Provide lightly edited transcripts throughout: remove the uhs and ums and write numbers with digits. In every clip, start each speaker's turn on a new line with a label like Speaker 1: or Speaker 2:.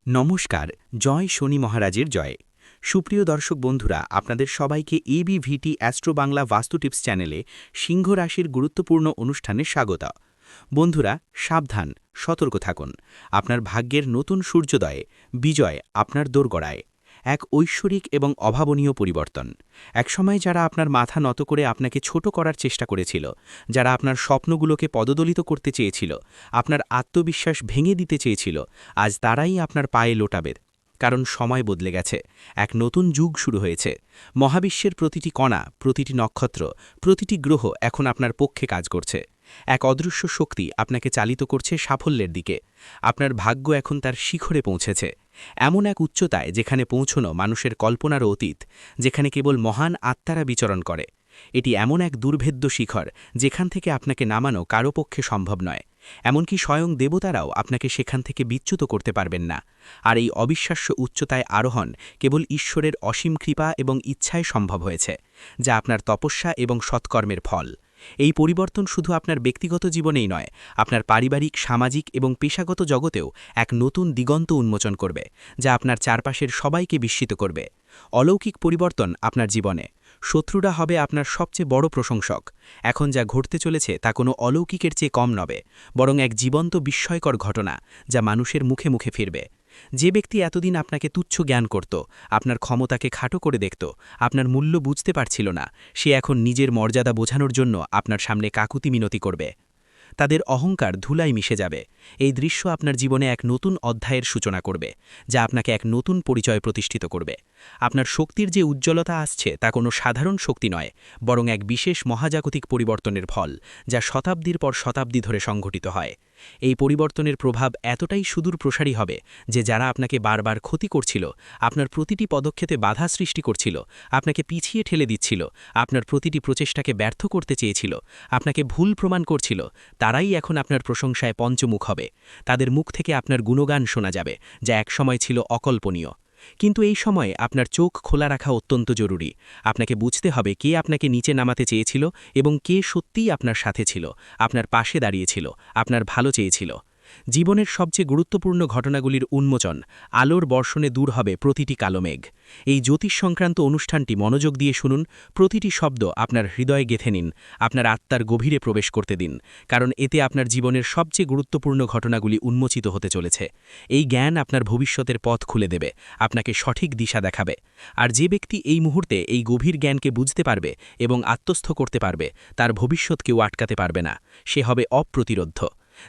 Speaker 1: নমস্কার। জয় শনি মহারাজের জয়। সুপ্রিয় দর্শক বন্ধুরা, আপনাদের সবাইকে এবিভিটি অ্যাস্ট্রো বাংলা বাস্তু টিপস চ্যানেলে সিংহ রাশির গুরুত্বপূর্ণ অনুষ্ঠানে স্বাগত। বন্ধুরা, সাবধান, সতর্ক থাকুন। আপনার ভাগ্যের নতুন সূর্যোদয়ে বিজয় আপনার দোরগোড়ায়। এক ঐশ্বরিক এবং অভাবনীয় পরিবর্তন। একসময় যারা আপনার মাথা নত করে আপনাকে ছোট করার চেষ্টা করেছিল, যারা আপনার স্বপ্নগুলোকে পদদলিত করতে চেয়েছিল, আপনার আত্মবিশ্বাস ভেঙে দিতে চেয়েছিল, আজ তারাই আপনার পায়ে লোটাবে। কারণ সময় বদলে গেছে, এক নতুন যুগ শুরু হয়েছে। মহাবিশ্বের প্রতিটি কণা, প্রতিটি নক্ষত্র, প্রতিটি গ্রহ এখন আপনার পক্ষে কাজ করছে। এক অদৃশ্য শক্তি আপনাকে চালিত করছে সাফল্যের দিকে। আপনার ভাগ্য এখন তার শিখরে পৌঁছেছে, এমন এক উচ্চতায় যেখানে পৌঁছনো মানুষের কল্পনারও অতীত, যেখানে কেবল মহান আত্মারা বিচরণ করে। এটি এমন এক দুর্ভেদ্য শিখর যেখান থেকে আপনাকে নামানো কারো পক্ষে সম্ভব নয়। এমনকি স্বয়ং দেবতারাও আপনাকে সেখান থেকে বিচ্যুত করতে পারবেন না। আর এই অবিশ্বাস্য উচ্চতায় আরোহণ কেবল ঈশ্বরের অসীম কৃপা এবং ইচ্ছায় সম্ভব হয়েছে, যা আপনার তপস্যা এবং সৎকর্মের ফল। এই পরিবর্তন শুধু আপনার ব্যক্তিগত জীবনেই নয়, আপনার পারিবারিক, সামাজিক এবং পেশাগত জগতেও এক নতুন দিগন্ত উন্মোচন করবে, যা আপনার চারপাশের সবাইকে বিস্মিত করবে। অলৌকিক পরিবর্তন আপনার জীবনে। শত্রুরা হবে আপনার সবচেয়ে বড় প্রশংসক। এখন যা ঘটতে চলেছে তা কোনো অলৌকিকের চেয়ে কম নবে, বরং এক জীবন্ত বিস্ময়কর ঘটনা, যা মানুষের মুখে মুখে ফিরবে। যে ব্যক্তি এতদিন আপনাকে তুচ্ছ জ্ঞান করত, আপনার ক্ষমতাকে খাটো করে দেখত, আপনার মূল্য বুঝতে পারছিল না, সে এখন নিজের মর্যাদা বোঝানোর জন্য আপনার সামনে কাকুতি মিনতি করবে। তাদের অহংকার ধুলায় মিশে যাবে। এই দৃশ্য আপনার জীবনে এক নতুন অধ্যায়ের সূচনা করবে, যা আপনাকে এক নতুন পরিচয় প্রতিষ্ঠিত করবে। আপনার শক্তির যে উজ্জ্বলতা আসছে তা কোনো সাধারণ শক্তি নয়, বরং এক বিশেষ মহাজাগতিক পরিবর্তনের ফল, যা শতাব্দীর পর শতাব্দী ধরে সংঘটিত হয়। এই পরিবর্তনের প্রভাব এতটাই সুদূর প্রসারী হবে যে যারা আপনাকে বারবার ক্ষতি করছিল, আপনার প্রতিটি পদক্ষেপে বাধা সৃষ্টি করছিল, আপনাকে পিছিয়ে ঠেলে দিচ্ছিল, আপনার প্রতিটি প্রচেষ্টাকে ব্যর্থ করতে চেয়েছিল, আপনাকে ভুল প্রমাণ করছিল, তারাই এখন আপনার প্রশংসায় পঞ্চমুখ হবে। তাদের মুখ থেকে আপনার গুণগান শোনা যাবে, যা একসময় ছিল অকল্পনীয়। কিন্তু এই সময়ে আপনার চোখ খোলা রাখা অত্যন্ত জরুরি। আপনাকে বুঝতে হবে কে আপনাকে নিচে নামাতে চেয়েছিল এবং কে সত্যিই আপনার সাথে ছিল, আপনার পাশে দাঁড়িয়েছিল, আপনার ভালো চেয়েছিল। জীবনের সবচেয়ে গুরুত্বপূর্ণ ঘটনাগুলির উন্মোচন, আলোর বর্ষণে দূর হবে প্রতিটি কালো মেঘ। এই জ্যোতিষ সংক্রান্ত অনুষ্ঠানটি মনোযোগ দিয়ে শুনুন, প্রতিটি শব্দ আপনার হৃদয়ে গেঁথে নিন, আপনার আত্মার গভীরে প্রবেশ করতে দিন, কারণ এতে আপনার জীবনের সবচেয়ে গুরুত্বপূর্ণ ঘটনাগুলি উন্মোচিত হতে চলেছে। এই জ্ঞান আপনার ভবিষ্যতের পথ খুলে দেবে, আপনাকে সঠিক দিশা দেখাবে। আর যে ব্যক্তি এই মুহূর্তে এই গভীর জ্ঞানকে বুঝতে পারবে এবং আত্মস্থ করতে পারবে, তার ভবিষ্যৎ কেউ আটকাতে পারবে না। সে হবে অপ্রতিরোধ্য।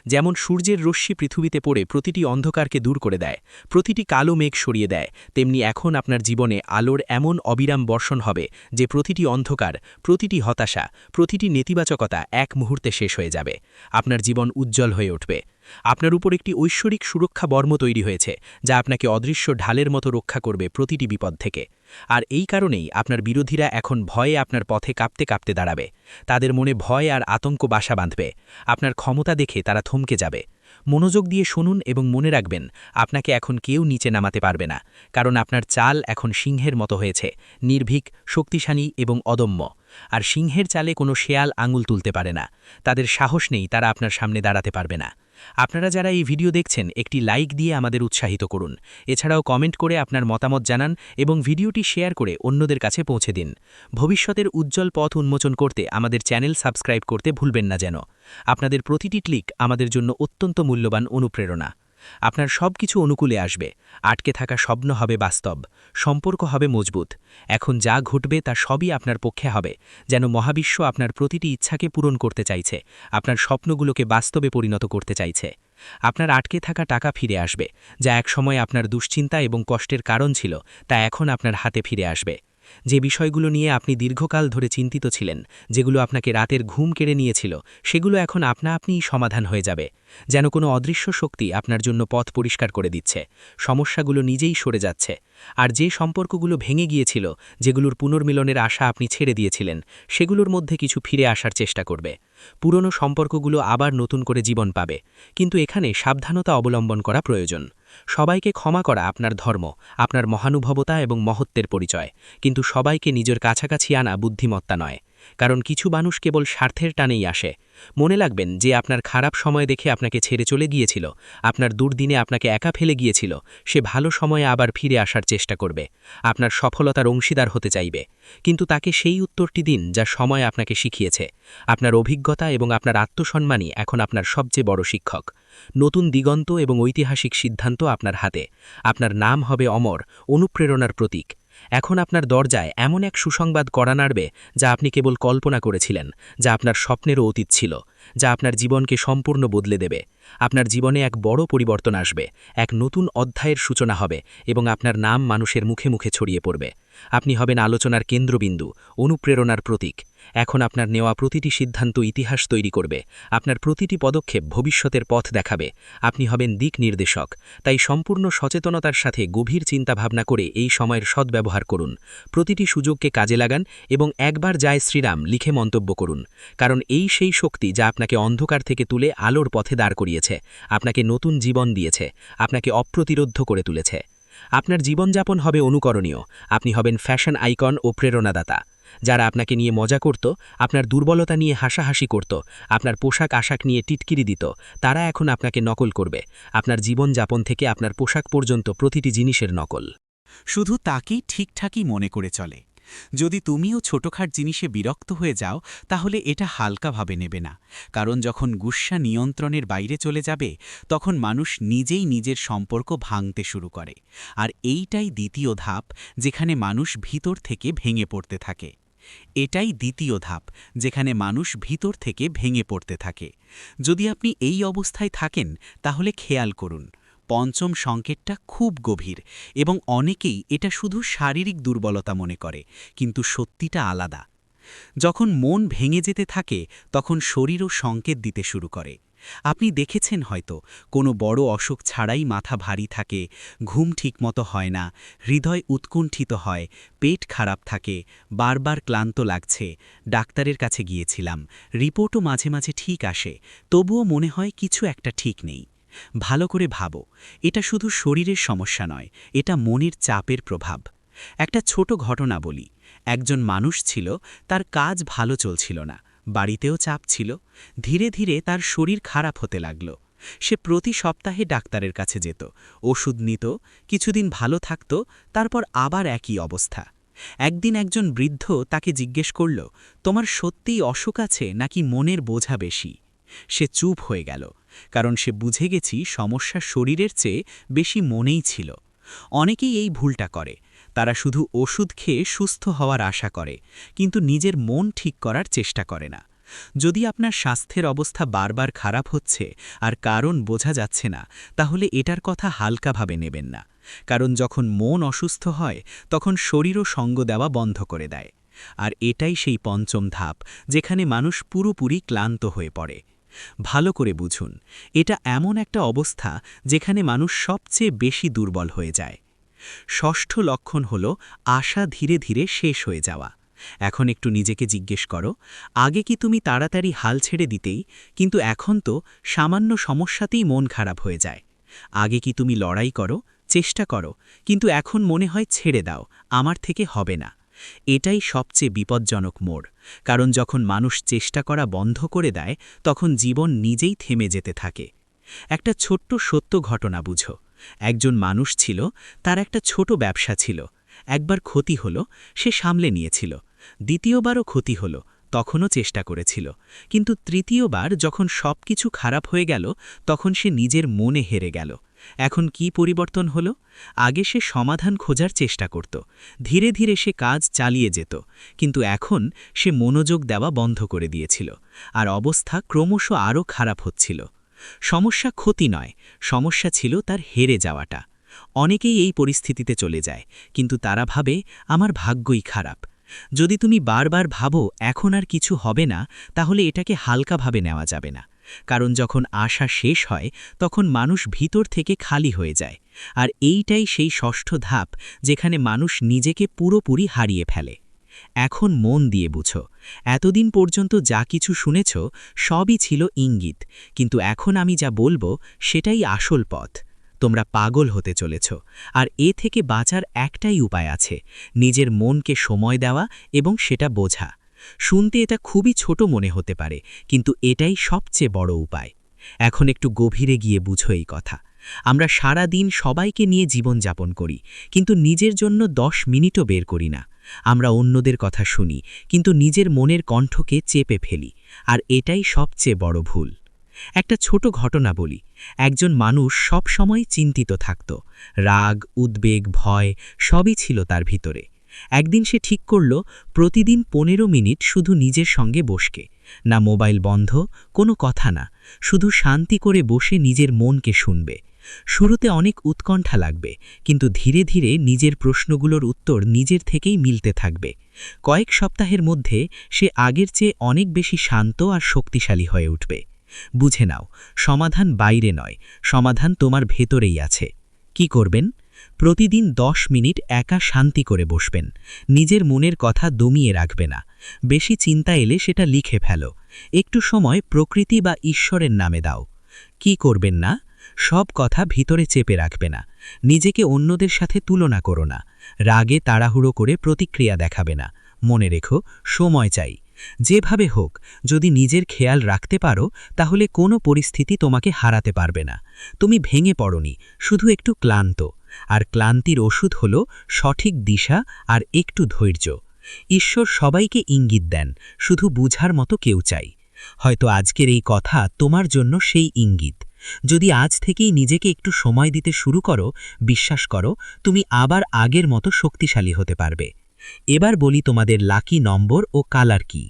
Speaker 1: যেমন সূর্যের রশ্মি পৃথিবীতে পড়ে প্রতিটি অন্ধকারকে দূর করে দেয়, প্রতিটি কালো মেঘ সরিয়ে দেয়, তেমনি এখন আপনার জীবনে আলোর এমন অবিরাম বর্ষণ হবে যে প্রতিটি অন্ধকার, প্রতিটি হতাশা, প্রতিটি নেতিবাচকতা এক মুহূর্তে শেষ হয়ে যাবে। আপনার জীবন উজ্জ্বল হয়ে উঠবে। আপনার উপর একটি ঐশ্বরিক সুরক্ষা বর্ম তৈরি হয়েছে, যা আপনাকে অদৃশ্য ঢালের মতো রক্ষা করবে প্রতিটি বিপদ থেকে। আর এই কারণেই আপনার বিরোধীরা এখন ভয়ে আপনার পথে কাঁপতে কাঁপতে দাঁড়াবে। তাদের মনে ভয় আর আতঙ্ক বাসা বাঁধবে। আপনার ক্ষমতা দেখে তারা থমকে যাবে। মনোযোগ দিয়ে শুনুন এবং মনে রাখবেন, আপনাকে এখন কেউ নিচে নামাতে পারবে না, কারণ আপনার চাল এখন সিংহের মতো হয়েছে, নির্ভীক, শক্তিশালী এবং অদম্য। আর সিংহের চালে কোনো শেয়াল আঙুল তুলতে পারে না। তাদের সাহস নেই, তারা আপনার সামনে দাঁড়াতে পারবে না। আপনারা যারা এই ভিডিও দেখছেন, একটি লাইক দিয়ে আমাদের উৎসাহিত করুন। এছাড়াও কমেন্ট করে আপনার মতামত জানান এবং ভিডিওটি শেয়ার করে অন্যদের কাছে পৌঁছে দিন। ভবিষ্যতের উজ্জ্বল পথ উন্মোচন করতে আমাদের চ্যানেল সাবস্ক্রাইব করতে ভুলবেন না যেন। আপনাদের প্রতিটি ক্লিক আমাদের জন্য অত্যন্ত মূল্যবান অনুপ্রেরণা। আপনার সবকিছু অনুকূলে আসবে। আটকে থাকা স্বপ্ন হবে বাস্তব, সম্পর্ক হবে মজবুত। এখন যা ঘটবে তা সবই আপনার পক্ষে হবে, যেন মহাবিশ্ব আপনার প্রতিটি ইচ্ছাকে পূরণ করতে চাইছে, আপনার স্বপ্নগুলোকে বাস্তবে পরিণত করতে চাইছে। আপনার আটকে থাকা টাকা ফিরে আসবে, যা একসময় আপনার দুশ্চিন্তা এবং কষ্টের কারণ ছিল, তা এখন আপনার হাতে ফিরে আসবে। যে বিষয়গুলো নিয়ে আপনি দীর্ঘকাল ধরে চিন্তিত ছিলেন, যেগুলো আপনাকে রাতের ঘুম কেড়ে নিয়েছিল, সেগুলো এখন আপনা আপনিই সমাধান হয়ে যাবে। যেন কোনো অদৃশ্য শক্তি আপনার জন্য পথ পরিষ্কার করে দিচ্ছে। সমস্যাগুলো নিজেই সরে যাচ্ছে। আর যে সম্পর্কগুলো ভেঙে গিয়েছিল, যেগুলোর পুনর্মিলনের আশা আপনি ছেড়ে দিয়েছিলেন, সেগুলোর মধ্যে কিছু ফিরে আসার চেষ্টা করবে। পুরনো সম্পর্কগুলো আবার নতুন করে জীবন পাবে। কিন্তু এখানে সাবধানতা অবলম্বন করা প্রয়োজন। সবাইকে ক্ষমা করা আপনার ধর্ম, আপনার মহানুভবতা এবং মহত্বের পরিচয়, কিন্তু সবাইকে নিজের কাছাকাছি আনা বুদ্ধিমত্তা নয়। কারণ কিছু মানুষ কেবল স্বার্থের টানেই আসে। মনে রাখবেন যে আপনার খারাপ সময় দেখে আপনাকে ছেড়ে চলে গিয়েছিল, আপনার দুর্দিনে আপনাকে একা ফেলে গিয়েছিল, সে ভালো সময়ে আবার ফিরে আসার চেষ্টা করবে, আপনার সফলতার অংশীদার হতে চাইবে। কিন্তু তাকে সেই উত্তরটি দিন যা সময় আপনাকে শিখিয়েছে। আপনার অভিজ্ঞতা এবং আপনার আত্মসম্মানই এখন আপনার সবচেয়ে বড় শিক্ষক। নতুন দিগন্ত এবং ঐতিহাসিক সিদ্ধান্ত আপনার হাতে। আপনার নাম হবে অমর, অনুপ্রেরণার প্রতীক। এখন আপনার দরজায় এমন এক সুসংবাদ কড়া নাড়বে যা আপনি কেবল কল্পনা করেছিলেন, যা আপনার স্বপ্নেরও অতীত ছিল, যা আপনার জীবনকে সম্পূর্ণ বদলে দেবে। আপনার জীবনে এক বড় পরিবর্তন আসবে, এক নতুন অধ্যায়ের সূচনা হবে এবং আপনার নাম মানুষের মুখে মুখে ছড়িয়ে পড়বে। আপনি হবেন আলোচনার কেন্দ্রবিন্দু, অনুপ্রেরণার প্রতীক। এখন আপনার নেওয়া প্রতিটি সিদ্ধান্ত ইতিহাস তৈরি করবে, আপনার প্রতিটি পদক্ষেপ ভবিষ্যতের পথ দেখাবে। আপনি হবেন দিক নির্দেশক। তাই সম্পূর্ণ সচেতনতার সাথে গভীর চিন্তাভাবনা করে এই সময়ের সদ্ব্যবহার করুন। প্রতিটি সুযোগকে কাজে লাগান এবং একবার জয় শ্রীরাম লিখে মন্তব্য করুন। কারণ এই সেই শক্তি যা আপনাকে অন্ধকার থেকে তুলে আলোর পথে দাঁড় করিয়েছে, আপনাকে নতুন জীবন দিয়েছে, আপনাকে অপ্রতিরোধ্য করে তুলেছে। আপনার জীবনযাপন হবে অনুকরণীয়। আপনি হবেন ফ্যাশন আইকন ও প্রেরণাদাতা। যারা আপনাকে নিয়ে মজা করত, আপনার দুর্বলতা নিয়ে হাসাহাসি করত, আপনার পোশাক আশাক নিয়ে টিটকিরি দিত, তারা এখন আপনাকে নকল করবে। আপনার জীবনযাপন থেকে আপনার পোশাক পর্যন্ত প্রতিটি জিনিসের নকল।
Speaker 2: শুধু তাকেই ঠিকঠাকই মনে করে চলে। যদি তুমিও ছোটখাট জিনিসে বিরক্ত হয়ে যাও, তাহলে এটা হালকাভাবে নেবে না। কারণ যখন গুস্সা নিয়ন্ত্রণের বাইরে চলে যাবে, তখন মানুষ নিজেই নিজের সম্পর্ক ভাঙতে শুরু করে। আর এইটাই দ্বিতীয় ধাপ, যেখানে মানুষ ভিতর থেকে ভেঙে পড়তে থাকে। এটাই দ্বিতীয় ধাপ, যেখানে মানুষ ভিতর থেকে ভেঙে পড়তে থাকে। যদি আপনি এই অবস্থায় থাকেন, তাহলে খেয়াল করুন, পঞ্চম সংকেতটা খুব গভীর এবং অনেকেই এটা শুধু শারীরিক দুর্বলতা মনে করে, কিন্তু সত্যিটা আলাদা। যখন মন ভেঙে যেতে থাকে, তখন শরীরও সংকেত দিতে শুরু করে। আপনি দেখেছেন হয়তো, কোনো বড় অসুখ ছাড়াই মাথা ভারী থাকে, ঘুম ঠিকমতো হয় না, হৃদয় উৎকণ্ঠিত হয়, পেট খারাপ থাকে, বারবার ক্লান্ত লাগছে। ডাক্তারের কাছে গিয়েছিলাম, রিপোর্টও মাঝে মাঝে ঠিক আসে, তবুও মনে হয় কিছু একটা ঠিক নেই। ভালো করে ভাবো, এটা শুধু শরীরের সমস্যা নয়, এটা মনের চাপের প্রভাব। একটা ছোট ঘটনা বলি। একজন মানুষ ছিল, তার কাজ ভালো চলছিল না, বাড়িতেও চাপ ছিল। ধীরে ধীরে তার শরীর খারাপ হতে লাগল। সে প্রতি সপ্তাহে ডাক্তারের কাছে যেত, ওষুধ নিত, কিছুদিন ভালো থাকত, তারপর আবার একই অবস্থা। একদিন একজন বৃদ্ধ তাকে জিজ্ঞেস করল, তোমার সত্যিই অসুখ আছে নাকি মনের বোঝা বেশি? সে চুপ হয়ে গেল, কারণ সে বুঝে গেছি সমস্যা শরীরের চেয়ে বেশি মনেই ছিল। অনেকেই এই ভুলটা করে, তারা শুধু ওষুধ খেয়ে সুস্থ হওয়ার আশা করে, কিন্তু নিজের মন ঠিক করার চেষ্টা করে না। যদি আপনার স্বাস্থ্যের অবস্থা বারবার খারাপ হচ্ছে আর কারণ বোঝা যাচ্ছে না, তাহলে এটার কথা হালকাভাবে নেবেন না। কারণ যখন মন অসুস্থ হয়, তখন শরীরও সঙ্গ দেওয়া বন্ধ করে দেয়। আর এটাই সেই পঞ্চম ধাপ, যেখানে মানুষ পুরোপুরি ক্লান্ত হয়ে পড়ে। ভালো করে বুঝুন, এটা এমন একটা অবস্থা যেখানে মানুষ সবচেয়ে বেশি দুর্বল হয়ে যায়। ষষ্ঠ লক্ষণ হল আশা ধীরে ধীরে শেষ হয়ে যাওয়া। এখন একটু নিজেকে জিজ্ঞেস করো, আগে কি তুমি তাড়াতাড়ি হাল ছেড়ে দিতেই, কিন্তু এখন তো সামান্য সমস্যাতেই মন খারাপ হয়ে যায়। আগে কি তুমি লড়াই করো, চেষ্টা করো, কিন্তু এখন মনে হয় ছেড়ে দাও, আমার থেকে হবে না। এটাই সবচেয়ে বিপজ্জনক মোড়, কারণ যখন মানুষ চেষ্টা করা বন্ধ করে দেয়, তখন জীবন নিজেই থেমে যেতে থাকে। একটা ছোট্ট সত্য ঘটনা বুঝো। একজন মানুষ ছিল, তার একটা ছোট ব্যবসা ছিল। একবার ক্ষতি হলো, সে সামলে নিয়েছিল। দ্বিতীয়বারও ক্ষতি হলো, তখনও চেষ্টা করেছিল। কিন্তু তৃতীয়বার যখন সবকিছু খারাপ হয়ে গেল, তখন সে নিজের মনে হেরে গেল। এখন কি পরিবর্তন হলো? আগে সে সমাধান খোঁজার চেষ্টা করত, ধীরে ধীরে সে কাজ চালিয়ে যেত, কিন্তু এখন সে মনোযোগ দেওয়া বন্ধ করে দিয়েছিল, আর অবস্থা ক্রমশ আরও খারাপ হচ্ছিল। সমস্যা ক্ষতি নয়, সমস্যা ছিল তার হেরে যাওয়াটা। অনেকেই এই পরিস্থিতিতে চলে যায়, কিন্তু তারা ভাবে আমার ভাগ্যই খারাপ। যদি তুমি বারবার ভাবো এখন আর কিছু হবে না, তাহলে এটাকে হালকাভাবে নেওয়া যাবে না। কারণ যখন আশা শেষ হয়, তখন মানুষ ভিতর থেকে খালি হয়ে যায়। আর এইটাই সেই ষষ্ঠ ধাপ, যেখানে মানুষ নিজেকে পুরোপুরি হারিয়ে ফেলে। এখন মন দিয়ে বুঝো, এতদিন পর্যন্ত যা কিছু শুনেছ সবই ছিল ইঙ্গিত, কিন্তু এখন আমি যা বলবো সেটাই আসল পথ। তোমরা পাগল হতে চলেছ, আর এ থেকে বাঁচার একটাই উপায় আছে, নিজের মনকে সময় দেওয়া এবং সেটা বোঝা। শুনতে এটা খুবই ছোট মনে হতে পারে, কিন্তু এটাই সবচেয়ে বড় উপায়। এখন একটু গভীরে গিয়ে বুঝো এই কথা। আমরা সারা দিন সবাইকে নিয়ে জীবনযাপন করি, কিন্তু নিজের জন্য 10 মিনিটও বের করি না। আমরা অন্যদের কথা শুনি, কিন্তু নিজের মনের কণ্ঠকে চেপে ফেলি, আর এটাই সবচেয়ে বড় ভুল। একটা ছোট ঘটনা বলি। একজন মানুষ সব সময় চিন্তিত থাকত। রাগ, উদ্বেগ, ভয় সবই ছিল তার ভিতরে। একদিন সে ঠিক করল প্রতিদিন 15 মিনিট শুধু নিজের সঙ্গে বসকে, না মোবাইল বন্ধ, কোনো কথা না, শুধু শান্তি করে বসে নিজের মনকে শুনবে। শুরুতে অনেক উৎকণ্ঠা লাগবে, কিন্তু ধীরে ধীরে নিজের প্রশ্নগুলোর উত্তর নিজের থেকেই মিলতে থাকবে। কয়েক সপ্তাহের মধ্যে সে আগের চেয়ে অনেক বেশি শান্ত আর শক্তিশালী হয়ে উঠবে। বুঝে নাও, সমাধান বাইরে নয়, সমাধান তোমার ভেতরেই আছে। কি করবেন? প্রতিদিন 10 মিনিট একা শান্তি করে বসবেন। নিজের মনের কথা দমিয়ে রাখবে না। বেশি চিন্তা এলে সেটা লিখে ফেলো। একটু সময় প্রকৃতি বা ঈশ্বরের নামে দাও। কি করবেন না? সব কথা ভিতরে চেপে রাখবে না। নিজেকে অন্যদের সাথে তুলনা করো না। রাগে তাড়াহুড়ো করে প্রতিক্রিয়া দেখাবে না। মনে রেখো, সময় চাই। যেভাবে হোক, যদি নিজের খেয়াল রাখতে পারো, তাহলে কোনো পরিস্থিতি তোমাকে হারাতে পারবে না। তুমি ভেঙে পড়নি, শুধু একটু ক্লান্ত। আর ক্লান্তির ওষুধ হল সঠিক দিশা আর একটু ধৈর্য। ঈশ্বর সবাইকে ইঙ্গিত দেন, শুধু বুঝার মতো কেউ চাই। হয়তো আজকের এই কথা তোমার জন্য সেই ইঙ্গিত। যদি আজ থেকেই নিজেকে একটু সময় দিতে শুরু করো, বিশ্বাস করো, তুমি আবার আগের মতো শক্তিশালী হতে পারবে। এবার বলি তোমাদের লাকি নম্বর ও কালার কি।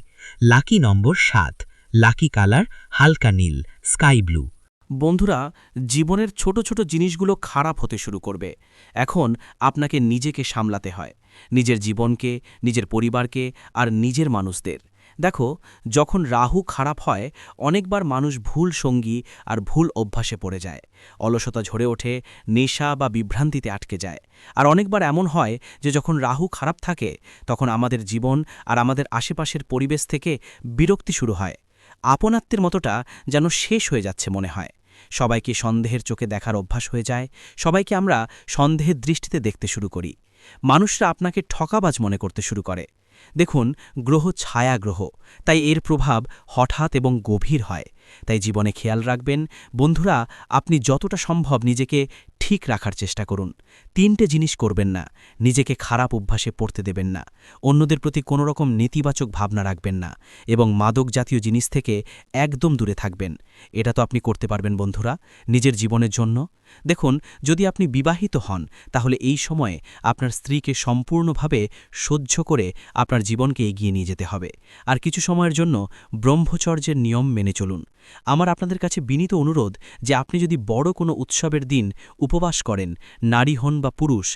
Speaker 2: লাকি নম্বর 7, লাকি কালার হালকা নীল, স্কাই ব্লু।
Speaker 3: বন্ধুরা, জীবনের ছোট ছোট জিনিসগুলো খারাপ হতে শুরু করবে। এখন আপনাকে নিজেকে সামলাতে হয়, নিজের জীবনকে, নিজের পরিবারকে আর নিজের মানুষদের। দেখো, যখন রাহু খারাপ হয়, অনেকবার মানুষ ভুল সঙ্গী আর ভুল অভ্যাসে পড়ে যায়। অলসতা ঝরে ওঠে, নেশা বা বিভ্রান্তিতে আটকে যায়। আর অনেকবার এমন হয় যে যখন রাহু খারাপ থাকে, তখন আমাদের জীবন আর আমাদের আশেপাশের পরিবেশ থেকে বিরক্তি শুরু হয়। আপনাত্মের মতোটা যেন শেষ হয়ে যাচ্ছে মনে হয়। সবাইকে সন্দেহের চোখে দেখার অভ্যাস হয়ে যায়। সবাইকে আমরা সন্দেহের দৃষ্টিতে দেখতে শুরু করি। মানুষরা আপনাকে ঠকাবাজ মনে করতে শুরু করে। দেখুন, গ্রহ ছায়া গ্রহ, তাই এর প্রভাব হঠাৎ এবং গভীর হয়। তাই জীবনে খেয়াল রাখবেন বন্ধুরা, আপনি যতটা সম্ভব নিজেকে ঠিক রাখার চেষ্টা করুন। 3টে জিনিস করবেন না। নিজেকে খারাপ অভ্যাসে পড়তে দেবেন না, অন্যদের প্রতি কোনো রকম নেতিবাচক ভাবনা রাখবেন না, এবং মাদক জাতীয় জিনিস থেকে একদম দূরে থাকবেন। এটা তো আপনি করতে পারবেন বন্ধুরা, নিজের জীবনের জন্য। দেখুন, যদি আপনি বিবাহিত হন, তাহলে এই সময়ে আপনার স্ত্রীকে সম্পূর্ণভাবে সহ্য করে আপনার জীবনকে এগিয়ে নিয়ে যেতে হবে। আর কিছু সময়ের জন্য ব্রহ্মচর্যের নিয়ম মেনে চলুন। আমার আপনাদের কাছে বিনীত অনুরোধ যে আপনি যদি বড় কোনো উৎসবের দিন উপবাস করেন, নারী হন বা পুরুষ,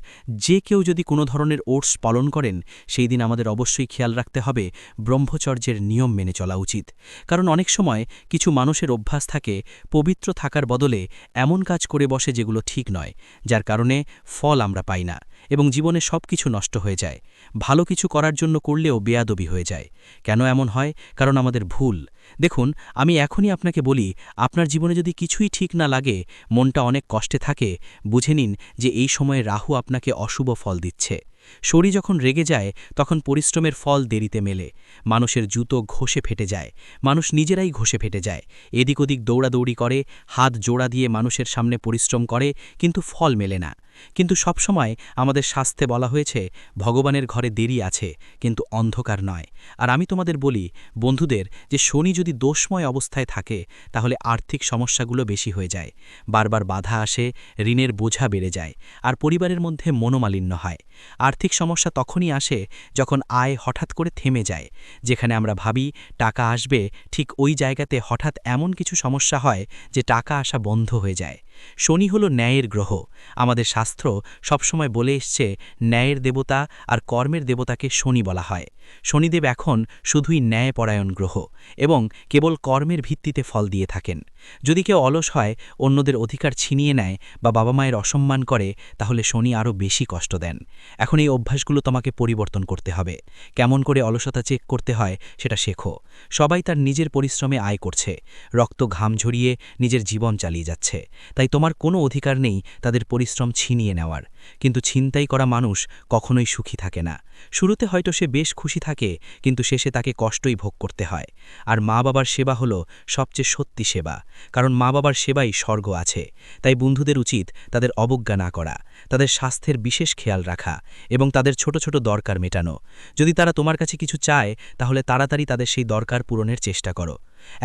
Speaker 3: যে কেউ যদি কোনো ধরনের ওটস পালন করেন, সেই দিন আমাদের অবশ্যই খেয়াল রাখতে হবে ব্রহ্মচর্যের নিয়ম মেনে চলা উচিত। কারণ অনেক সময় কিছু মানুষের অভ্যাস থাকে পবিত্র থাকার বদলে এমন কাজ করে বসে যেগুলো ঠিক নয়, যার কারণে ফল আমরা পাই না এবং জীবনে সব কিছু নষ্ট হয়ে যায়। ভালো কিছু করার জন্য করলেও বেয়াদবি হয়ে যায়। কেন এমন হয়? কারণ আমাদের ভুল। দেখুন, আমি এখনই আপনাকে বলি, আপনার জীবনে যদি কিছুই ঠিক না লাগে, মনটা অনেক কষ্টে থাকে, বুঝে নিন যে এই সময়ে রাহু আপনাকে অশুভ ফল দিচ্ছে। শরীর যখন রেগে যায়, তখন পরিশ্রমের ফল দেরিতে মেলে। মানুষের জুতো ঘষে ফেটে যায়, মানুষ নিজেরাই ঘষে ফেটে যায়। এদিক ওদিক দৌড়াদৌড়ি করে, হাত জোড়া দিয়ে মানুষের সামনে পরিশ্রম করে, কিন্তু ফল মেলে না। কিন্তু সবসময় আমাদের শাস্ত্রে বলা হয়েছে, ভগবানের ঘরে দেরি আছে, কিন্তু অন্ধকার নয়। আর আমি তোমাদের বলি বন্ধুদের, যে শনি যদি দোষময় অবস্থায় থাকে, তাহলে আর্থিক সমস্যাগুলো বেশি হয়ে যায়, বারবার বাধা আসে, ঋণের বোঝা বেড়ে যায়, আর পরিবারের মধ্যে মনোমালিন্য হয়। আর্থিক সমস্যা তখনই আসে যখন আয় হঠাৎ করে থেমে যায়। যেখানে আমরা ভাবি টাকা আসবে, ঠিক ওই জায়গাতে হঠাৎ এমন কিছু সমস্যা হয় যে টাকা আসা বন্ধ হয়ে যায়। শনি হল ন্যায়ের গ্রহ। আমাদের শাস্ত্র সবসময় বলে এসছে, ন্যায়ের দেবতা আর কর্মের দেবতাকে শনি বলা হয়। শনিদেব এখন শুধুই ন্যায়পরায়ণ গ্রহ এবং কেবল কর্মের ভিত্তিতে ফল দিয়ে থাকেন। যদি কেউ অলস হয়, অন্যদের অধিকার ছিনিয়ে নেয় বা বাবা মায়ের অসম্মান করে, তাহলে শনি আরও বেশি কষ্ট দেন। এখন এই অভ্যাসগুলো তোমাকে পরিবর্তন করতে হবে। কেমন করে অলসতা চেক করতে হয় সেটা শেখো। সবাই তার নিজের পরিশ্রমে আয় করছে, রক্ত ঘাম ঝরিয়ে নিজের জীবন চালিয়ে যাচ্ছে। তাই তোমার কোনো অধিকার নেই তাদের পরিশ্রম ছিনিয়ে নেওয়ার। কিন্তু ছিনতাই করা মানুষ কখনোই সুখী থাকে না। শুরুতে হয়তো সে বেশ খুশি থাকে, কিন্তু শেষে তাকে কষ্টই ভোগ করতে হয়। আর মা বাবার সেবা হলো সবচেয়ে সত্যি সেবা, কারণ মা বাবার সেবাই স্বর্গ আছে। তাই বন্ধুদের উচিত তাদের অবজ্ঞা না করা, তাদের স্বাস্থ্যের বিশেষ খেয়াল রাখা এবং তাদের ছোট ছোট দরকার মেটানো। যদি তারা তোমার কাছে কিছু চায়, তাহলে তাড়াতাড়ি তাদের সেই দরকার পূরণের চেষ্টা করো।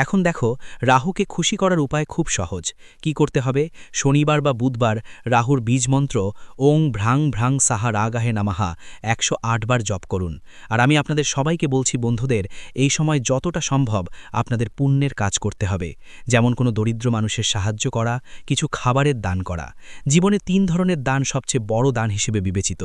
Speaker 3: এখন দেখো, রাহুকে খুশি করার উপায় খুব সহজ। কি করতে হবে? শনিবার বা বুধবার রাহুর বীজমন্ত্র ওং ভ্রাং ভ্রাং সাহা রাগাহে নামাহা 108 বার জপ করুন। আর আমি আপনাদের সবাইকে বলছি বন্ধুদের, এই সময় যতটা সম্ভব আপনাদের পুণ্যের কাজ করতে হবে। যেমন কোনো দরিদ্র মানুষের সাহায্য করা, কিছু খাবারের দান করা। জীবনে 3 ধরনের দান সবচেয়ে বড় দান হিসেবে বিবেচিত: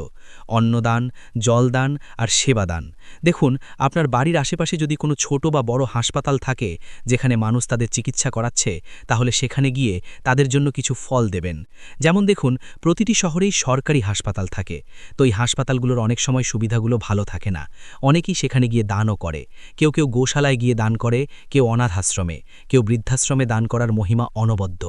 Speaker 3: অন্নদান, জলদান আর সেবাদান। দেখুন, আপনার বাড়ির আশেপাশে যদি কোনো ছোট বা বড় হাসপাতাল থাকে যেখানে মানুষ তাদের চিকিৎসা করাচ্ছে, তাহলে সেখানে গিয়ে তাদের জন্য কিছু ফল দেবেন। যেমন দেখুন, প্রতিটি শহরেই সরকারি হাসপাতাল থাকে, তো এই হাসপাতালগুলোর অনেক সময় সুবিধাগুলো ভালো থাকে না। অনেকেই সেখানে গিয়ে দানও করে। কেউ কেউ গোশালায় গিয়ে দান করে, কেউ অনাথ আশ্রমে, কেউ বৃদ্ধাশ্রমে। দান করার মহিমা অনবদ্য।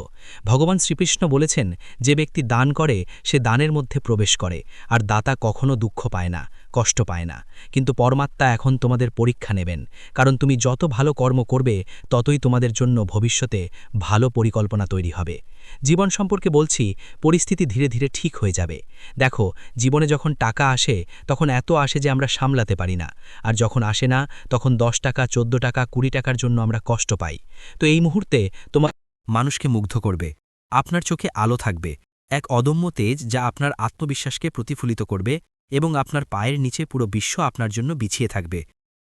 Speaker 3: ভগবান শ্রীকৃষ্ণ বলেছেন, যে ব্যক্তি দান করে সে দানের মধ্যে প্রবেশ করে, আর দাতা কখনো দুঃখ পায় না, কষ্ট পায় না। কিন্তু পরমাত্মা এখন তোমাদের পরীক্ষা নেবেন, কারণ তুমি যত ভালো কর্ম করবে ততই তোমাদের জন্য ভবিষ্যতে ভালো পরিকল্পনা তৈরি হবে। জীবন সম্পর্কে বলছি, পরিস্থিতি ধীরে ধীরে ঠিক হয়ে যাবে। দেখো, জীবনে যখন টাকা আসে তখন এত আসে যে আমরা সামলাতে পারি না, আর যখন আসে না তখন 10 টাকা, 14 টাকা, 20 টাকার জন্য আমরা কষ্ট পাই। তো এই মুহূর্তে তোমার মানুষকে মুগ্ধ করবে, আপনার চোখে আলো থাকবে, এক অদম্য তেজ যা আপনার আত্মবিশ্বাসকে প্রতিফলিত করবে, এবং আপনার পায়ের নিচে পুরো বিশ্ব আপনার জন্য বিছিয়ে থাকবে।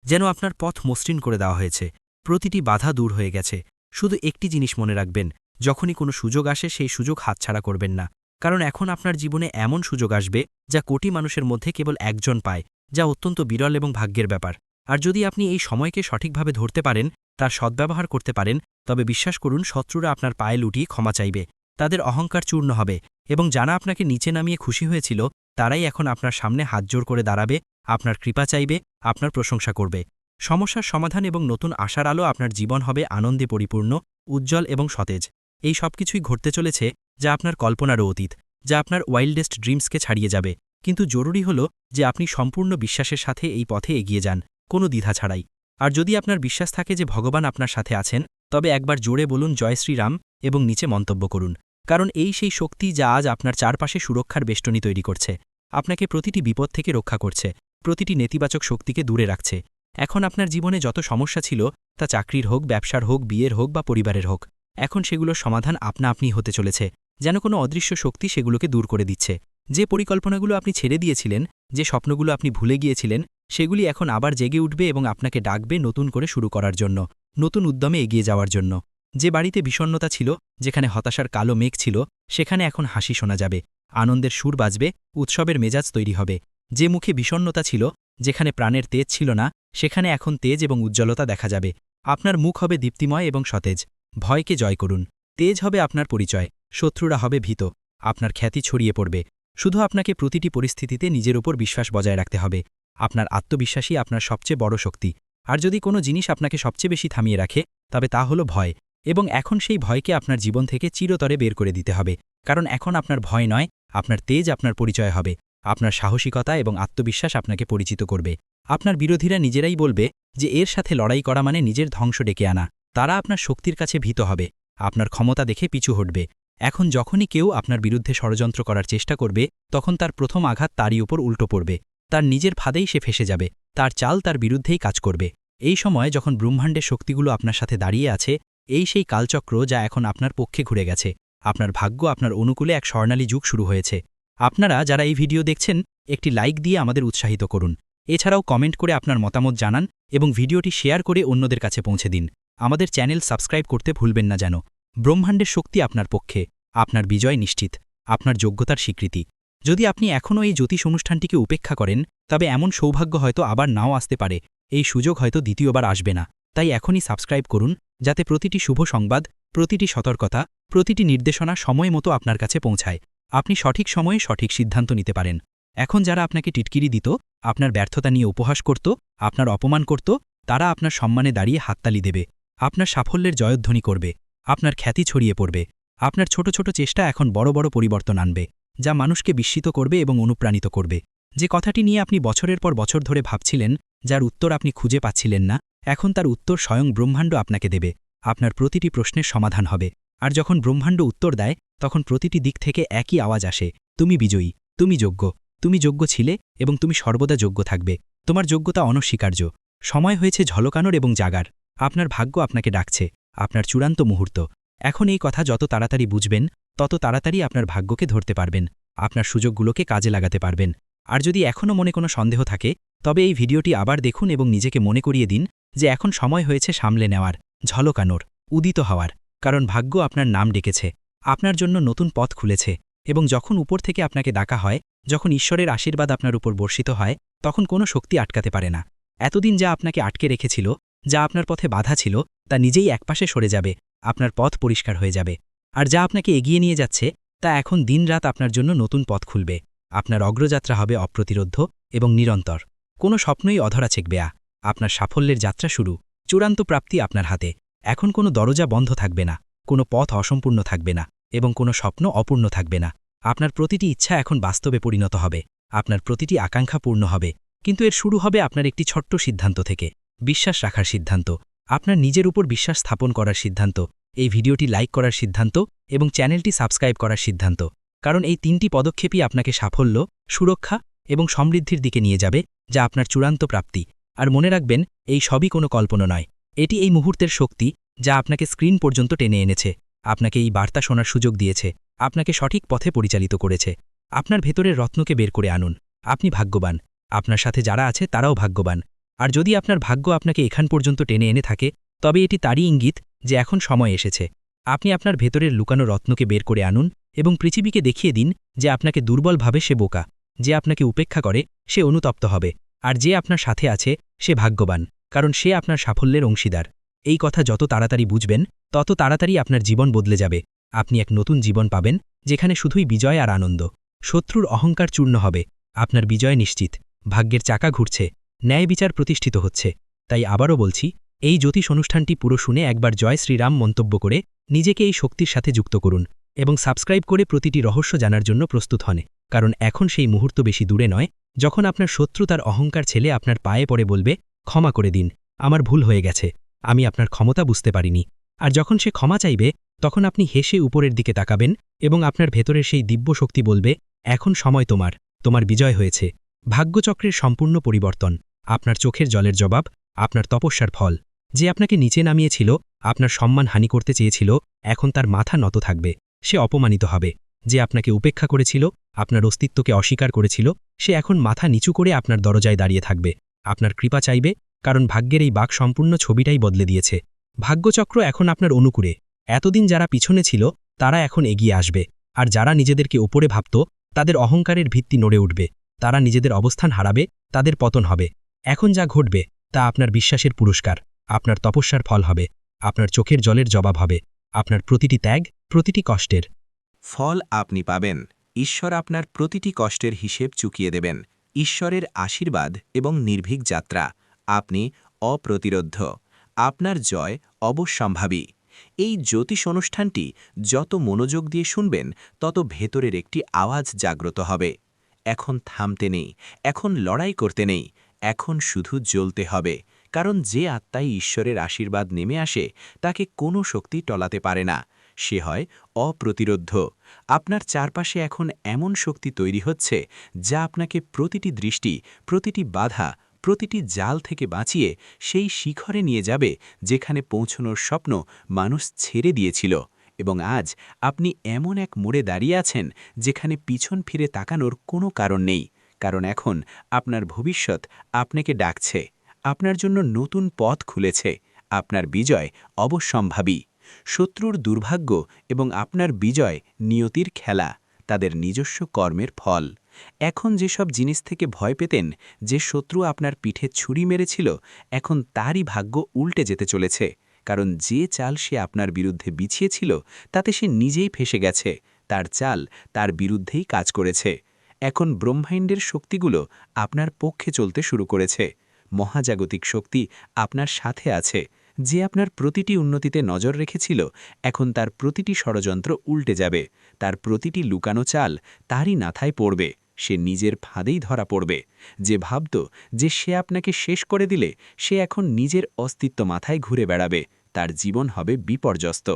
Speaker 3: যেন আপনার পথ মসৃণ করে দেওয়া হয়েছে, প্রতিটি বাধা দূর হয়ে গেছে। শুধু একটি জিনিস মনে রাখবেন, যখনই কোনো সুযোগ আসে সেই সুযোগ হাতছাড়া করবেন না, কারণ এখন আপনার জীবনে এমন সুযোগ আসবে যা কোটি মানুষের মধ্যে কেবল একজন পায়, যা অত্যন্ত বিরল এবং ভাগ্যের ব্যাপার। আর যদি আপনি এই সময়কে সঠিকভাবে ধরতে পারেন, তার সদ্ব্যবহার করতে পারেন, তবে বিশ্বাস করুন, শত্রুরা আপনার পায়ে লুটিয়ে ক্ষমা চাইবে, তাদের অহংকার চূর্ণ হবে, এবং যারা আপনাকে নিচে নামিয়ে খুশি হয়েছিল তারাই এখন আপনার সামনে হাতজোড় করে দাঁড়াবে, আপনার কৃপা চাইবে, আপনার প্রশংসা করবে। সমস্যার সমাধান এবং নতুন আশার আলো আপনার জীবন হবে আনন্দে পরিপূর্ণ, উজ্জ্বল এবং সতেজ। এই সবকিছুই ঘটতে চলেছে যা আপনার কল্পনারও অতীত, যা আপনার ওয়াইল্ডেস্ট ড্রিমসকে ছাড়িয়ে যাবে। কিন্তু জরুরি হল যে আপনি সম্পূর্ণ বিশ্বাসের সাথে এই পথে এগিয়ে যান, কোনো দ্বিধা ছাড়াই। আর যদি আপনার বিশ্বাস থাকে যে ভগবান আপনার সাথে আছেন, তবে একবার জোরে বলুন জয় শ্রীরাম এবং নিচে মন্তব্য করুন, কারণ এই সেই শক্তি যা আজ আপনার চারপাশে সুরক্ষার বেষ্টনী তৈরি করছে, আপনাকে প্রতিটি বিপদ থেকে রক্ষা করছে, প্রতিটি নেতিবাচক শক্তিকে দূরে রাখছে। এখন আপনার জীবনে যত সমস্যা ছিল, তা চাকরির হোক, ব্যবসার হোক, বিয়ের হোক বা পরিবারের হোক, এখন সেগুলোর সমাধান আপনা আপনি হতে চলেছে, যেন কোনো অদৃশ্য শক্তি সেগুলোকে দূর করে দিচ্ছে। যে পরিকল্পনাগুলো আপনি ছেড়ে দিয়েছিলেন, যে স্বপ্নগুলো আপনি ভুলে গিয়েছিলেন, সেগুলি এখন আবার জেগে উঠবে এবং আপনাকে ডাকবে নতুন করে শুরু করার জন্য, নতুন উদ্যমে এগিয়ে যাওয়ার জন্য। যে বাড়িতে বিষণ্ণতা ছিল, যেখানে হতাশার কালো মেঘ ছিল, সেখানে এখন হাসি শোনা যাবে, আনন্দের সুর বাজবে, উৎসবের মেজাজ তৈরি হবে। যে মুখে বিষণ্ণতা ছিল, যেখানে প্রাণের তেজ ছিল না, সেখানে এখন তেজ এবং উজ্জ্বলতা দেখা যাবে। আপনার মুখ হবে দীপ্তিময় এবং সতেজ। ভয়কে জয় করুন, তেজ হবে আপনার পরিচয়, শত্রুরা হবে ভীত, আপনার খ্যাতি ছড়িয়ে পড়বে। শুধু আপনাকে প্রতিটি পরিস্থিতিতে নিজের উপর বিশ্বাস বজায় রাখতে হবে। আপনার আত্মবিশ্বাসই আপনার সবচেয়ে বড় শক্তি। আর যদি কোনো জিনিস আপনাকে সবচেয়ে বেশি থামিয়ে রাখে, তবে তা হলো ভয়, এবং এখন সেই ভয়কে আপনার জীবন থেকে চিরতরে বের করে দিতে হবে, কারণ এখন আপনার ভয় নয়, আপনার তেজ আপনার পরিচয় হবে। আপনার সাহসিকতা এবং আত্মবিশ্বাস আপনাকে পরিচিত করবে। আপনার বিরোধীরা নিজেরাই বলবে যে এর সাথে লড়াই করা মানে নিজের ধ্বংস ডেকে আনা। তারা আপনার শক্তির কাছে ভীত হবে, আপনার ক্ষমতা দেখে পিছু হটবে। এখন যখনই কেউ আপনার বিরুদ্ধে ষড়যন্ত্র করার চেষ্টা করবে, তখন তার প্রথম আঘাত তারই উপর উল্টো পড়বে, তার নিজের ফাঁদেই সে ফেসে যাবে, তার চাল তার বিরুদ্ধেই কাজ করবে। এই সময় যখন ব্রহ্মাণ্ডের শক্তিগুলো আপনার সাথে দাঁড়িয়ে আছে, এই সেই কালচক্র যা এখন আপনার পক্ষে ঘুরে গেছে। আপনার ভাগ্য আপনার অনুকূলে এক স্বর্ণালী যুগ শুরু হয়েছে। আপনারা যারা এই ভিডিও দেখছেন, একটি লাইক দিয়ে আমাদের উৎসাহিত করুন। এছাড়াও কমেন্ট করে আপনার মতামত জানান এবং ভিডিওটি শেয়ার করে অন্যদের কাছে পৌঁছে দিন। আমাদের চ্যানেল সাবস্ক্রাইব করতে ভুলবেন না যেন। ব্রহ্মাণ্ডের শক্তি আপনার পক্ষে, আপনার বিজয় নিশ্চিত, আপনার যোগ্যতার স্বীকৃতি। যদি আপনি এখনও এই জ্যোতিষ অনুষ্ঠানটিকে উপেক্ষা করেন, তবে এমন সৌভাগ্য হয়তো আবার নাও আসতে পারে, এই সুযোগ হয়তো দ্বিতীয়বার আসবে না। তাই এখনই সাবস্ক্রাইব করুন, যাতে প্রতিটি শুভ সংবাদ, প্রতিটি সতর্কতা, প্রতিটি নির্দেশনা সময় মতো আপনার কাছে পৌঁছায়, আপনি সঠিক সময়ে সঠিক সিদ্ধান্ত নিতে পারেন। এখন যারা আপনাকে টিটকিরি দিত, আপনার ব্যর্থতা নিয়ে উপহাস করত, আপনার অপমান করত, তারা আপনার সম্মানে দাঁড়িয়ে হাততালি দেবে, আপনার সাফল্যের জয়ধ্বনি করবে, আপনার খ্যাতি ছড়িয়ে পড়বে।
Speaker 4: আপনার ছোট ছোট চেষ্টা এখন বড় বড় পরিবর্তন আনবে, যা মানুষকে বিস্মিত করবে এবং অনুপ্রাণিত করবে। যে কথাটি নিয়ে আপনি বছরের পর বছর ধরে ভাবছিলেন, যার উত্তর আপনি খুঁজে পাচ্ছিলেন না, এখন তার উত্তর স্বয়ং ব্রহ্মাণ্ড আপনাকে দেবে। আপনার প্রতিটি প্রশ্নের সমাধান হবে। আর যখন ব্রহ্মাণ্ড উত্তর দেয়, তখন প্রতিটি দিক থেকে একই আওয়াজ আসে, তুমি বিজয়ী, তুমি যোগ্য, তুমি যোগ্য ছিলে এবং তুমি সর্বদা যোগ্য থাকবে। তোমার যোগ্যতা অনস্বীকার্য। সময় হয়েছে ঝলকানোর এবং জাগার। আপনার ভাগ্য আপনাকে ডাকছে, আপনার চূড়ান্ত মুহূর্ত। এখন এই কথা যত তাড়াতাড়ি বুঝবেন, তত তাড়াতাড়ি আপনার ভাগ্যকে ধরতে পারবেন, আপনার সুযোগগুলোকে কাজে লাগাতে পারবেন। আর যদি এখনও মনে কোনো সন্দেহ থাকে, তবে এই ভিডিওটি আবার দেখুন এবং নিজেকে মনে করিয়ে দিন যে এখন সময় হয়েছে সামলে নেওয়ার, ঝলকানোর, উদিত হওয়ার। কারণ ভাগ্য আপনার নাম ডেকেছে, আপনার জন্য নতুন পথ খুলেছে। এবং যখন উপর থেকে আপনাকে ডাকা হয়, যখন ঈশ্বরের আশীর্বাদ আপনার উপর বর্ষিত হয়, তখন কোনো শক্তি আটকাতে পারে না। এতদিন যা আপনাকে আটকে রেখেছিল, যা আপনার পথে বাধা ছিল, তা নিজেই একপাশে সরে যাবে, আপনার পথ পরিষ্কার হয়ে যাবে। আর যা আপনাকে এগিয়ে নিয়ে যাচ্ছে, তা এখন দিনরাত আপনার জন্য নতুন পথ খুলবে। আপনার অগ্রযাত্রা হবে অপ্রতিরোধ্য এবং নিরন্তর। কোনো স্বপ্নই অধরা ছেকবে না। আপনার সাফল্যের যাত্রা শুরু, চূড়ান্ত প্রাপ্তি আপনার হাতে। এখন কোনো দরজা বন্ধ থাকবে না, কোনো পথ অসম্পূর্ণ থাকবে না, এবং কোনো স্বপ্ন অপূর্ণ থাকবে না। আপনার প্রতিটি ইচ্ছা এখন বাস্তবে পরিণত হবে, আপনার প্রতিটি আকাঙ্ক্ষা পূর্ণ হবে। কিন্তু এর শুরু হবে আপনার একটি ছোট্ট সিদ্ধান্ত থেকে, বিশ্বাস রাখার সিদ্ধান্ত, আপনার নিজের উপর বিশ্বাস স্থাপন করার সিদ্ধান্ত, এই ভিডিওটি লাইক করার সিদ্ধান্ত এবং চ্যানেলটি সাবস্ক্রাইব করার সিদ্ধান্ত। কারণ এই তিনটি পদক্ষেপই আপনাকে সাফল্য, সুরক্ষা এবং সমৃদ্ধির দিকে নিয়ে যাবে, যা আপনার চূড়ান্ত প্রাপ্তি। আর মনে রাখবেন, এই সবই কোনো কল্পনা নয়, এটি এই মুহূর্তের শক্তি, যা আপনাকে স্ক্রিন পর্যন্ত টেনে এনেছে, আপনাকে এই বার্তা শোনার সুযোগ দিয়েছে, আপনাকে সঠিক পথে পরিচালিত করেছে। আপনার ভেতরের রত্নকে বের করে আনুন। আপনি ভাগ্যবান, আপনার সাথে যারা আছে তারাও ভাগ্যবান। আর যদি আপনার ভাগ্য আপনাকে এখান পর্যন্ত টেনে এনে থাকে, তবে এটি তারই ইঙ্গিত যে এখন সময় এসেছে। আপনি আপনার ভেতরের লুকানো রত্নকে বের করে আনুন এবং পৃথিবীকে দেখিয়ে দিন যে আপনাকে দুর্বল ভাবে সে বোকা, যে আপনাকে উপেক্ষা করে সে অনুতপ্ত হবে, আর যে আপনার সাথে আছে সে ভাগ্যবান, কারণ সে আপনার সাফল্যের অংশীদার। এই কথা যত তাড়াতাড়ি বুঝবেন, তত তাড়াতাড়ি আপনার জীবন বদলে যাবে। আপনি এক নতুন জীবন পাবেন, যেখানে শুধুই বিজয় আর আনন্দ। শত্রুর অহংকার চূর্ণ হবে, আপনার বিজয় নিশ্চিত। ভাগ্যের চাকা ঘুরছে, ন্যায় বিচার প্রতিষ্ঠিত হচ্ছে। তাই আবারও বলছি, এই জ্যোতিষ অনুষ্ঠানটি পুরো শুনে একবার জয় শ্রীরাম মন্তব্য করে নিজেকে এই শক্তির সাথে যুক্ত করুন এবং সাবস্ক্রাইব করে প্রতিটি রহস্য জানার জন্য প্রস্তুত হন। কারণ এখন সেই মুহূর্ত বেশি দূরে নয়, যখন আপনার শত্রু তার অহংকার ছেলে আপনার পায়ে পড়ে বলবে, ক্ষমা করে দিন, আমার ভুল হয়ে গেছে, আমি আপনার ক্ষমতা বুঝতে পারিনি। আর যখন সে ক্ষমা চাইবে, তখন আপনি হেসে উপরের দিকে তাকাবেন এবং আপনার ভেতরের সেই দিব্য শক্তি বলবে, এখন সময় তোমার, তোমার বিজয় হয়েছে। ভাগ্যচক্রের সম্পূর্ণ পরিবর্তন, আপনার চোখের জলের জবাব, আপনার তপস্যার ফল। যে আপনাকে নিচে নামিয়েছিল, আপনার সম্মান হানি করতে চেয়েছিল, এখন তার মাথা নত থাকবে, সে অপমানিত হবে। যে আপনাকে উপেক্ষা করেছিল, আপনার অস্তিত্বকে অস্বীকার করেছিল, সে এখন মাথা নিচু করে আপনার দরজায় দাঁড়িয়ে থাকবে, আপনার কৃপা চাইবে। কারণ ভাগ্যের এই বাক সম্পূর্ণ ছবিটাই বদলে দিয়েছে। ভাগ্যচক্র এখন আপনার অনুকূলে। এতদিন যারা পিছনে ছিল, তারা এখন এগিয়ে আসবে। আর যারা নিজেদেরকে ওপরে ভাবত, তাদের অহংকারের ভিত্তি নড়ে উঠবে। তারা নিজেদের অবস্থান হারাবে, তাদের পতন হবে। এখন যা ঘটবে, তা আপনার বিশ্বাসের পুরস্কার, আপনার তপস্যার ফল হবে, আপনার চোখের জলের জবাব হবে, আপনার প্রতিটি ত্যাগ, প্রতিটি কষ্টের
Speaker 1: ফল আপনি পাবেন। ঈশ্বর আপনার প্রতিটি কষ্টের হিসেব চুকিয়ে দেবেন। ঈশ্বরের আশীর্বাদ এবং নির্ভীক যাত্রা, আপনি অপ্রতিরোধ্য, আপনার জয় অবশ্যম্ভাবী। এই জ্যোতিষ অনুষ্ঠানটি যত মনোযোগ দিয়ে শুনবেন, তত ভেতরের একটি আওয়াজ জাগ্রত হবে। এখন থামতে নেই, এখন লড়াই করতে নেই, এখন শুধু জ্বলতে হবে। কারণ যে আত্মায় ঈশ্বরের আশীর্বাদ নেমে আসে, তাকে কোনো শক্তি টলাতে পারে না। সে হয় অপ্রতিরোধ্য। আপনার চারপাশে এখন এমন শক্তি তৈরি হচ্ছে, যা আপনাকে প্রতিটি দৃষ্টি, প্রতিটি বাধা, প্রতিটি জাল থেকে বাঁচিয়ে সেই শিখরে নিয়ে যাবে, যেখানে পৌঁছনোর স্বপ্ন মানুষ ছেড়ে দিয়েছিল। এবং আজ আপনি এমন এক মোড়ে দাঁড়িয়ে আছেন, যেখানে পিছন ফিরে তাকানোর কোনো কারণ নেই। কারণ এখন আপনার ভবিষ্যৎ আপনাকে ডাকছে, আপনার জন্য নতুন পথ খুলেছে। আপনার বিজয় অবশ্যম্ভাবী। শত্রুর দুর্ভাগ্য এবং আপনার বিজয় নিয়তির খেলা, তাদের নিজস্ব কর্মের ফল। এখন যেসব জিনিস থেকে ভয় পেতেন, যে শত্রু আপনার পিঠে ছুরি মেরেছিল, এখন তারই ভাগ্য উল্টে যেতে চলেছে। কারণ যে চাল সে আপনার বিরুদ্ধে বিছিয়েছিল, তাতে সে নিজেই ফেঁসে গেছে। তার চাল তার বিরুদ্ধেই কাজ করেছে। এখন ব্রহ্মাণ্ডের শক্তিগুলো আপনার পক্ষে চলতে শুরু করেছে। মহাজাগতিক শক্তি আপনার সাথে আছে।
Speaker 2: যে আপনার প্রতিটি উন্নতিতে নজর রেখেছিল এখন তার প্রতিটি ষড়যন্ত্র উল্টে যাবে, তার প্রতিটি লুকানো চাল তারই মাথায় পড়বে, সে নিজের ফাঁদেই ধরা পড়বে। যে ভাবত যে সে আপনাকে শেষ করে দিলে, সে এখন নিজের অস্তিত্ব মাথায় ঘুরে বেড়াবে, তার জীবন হবে বিপর্যস্ত।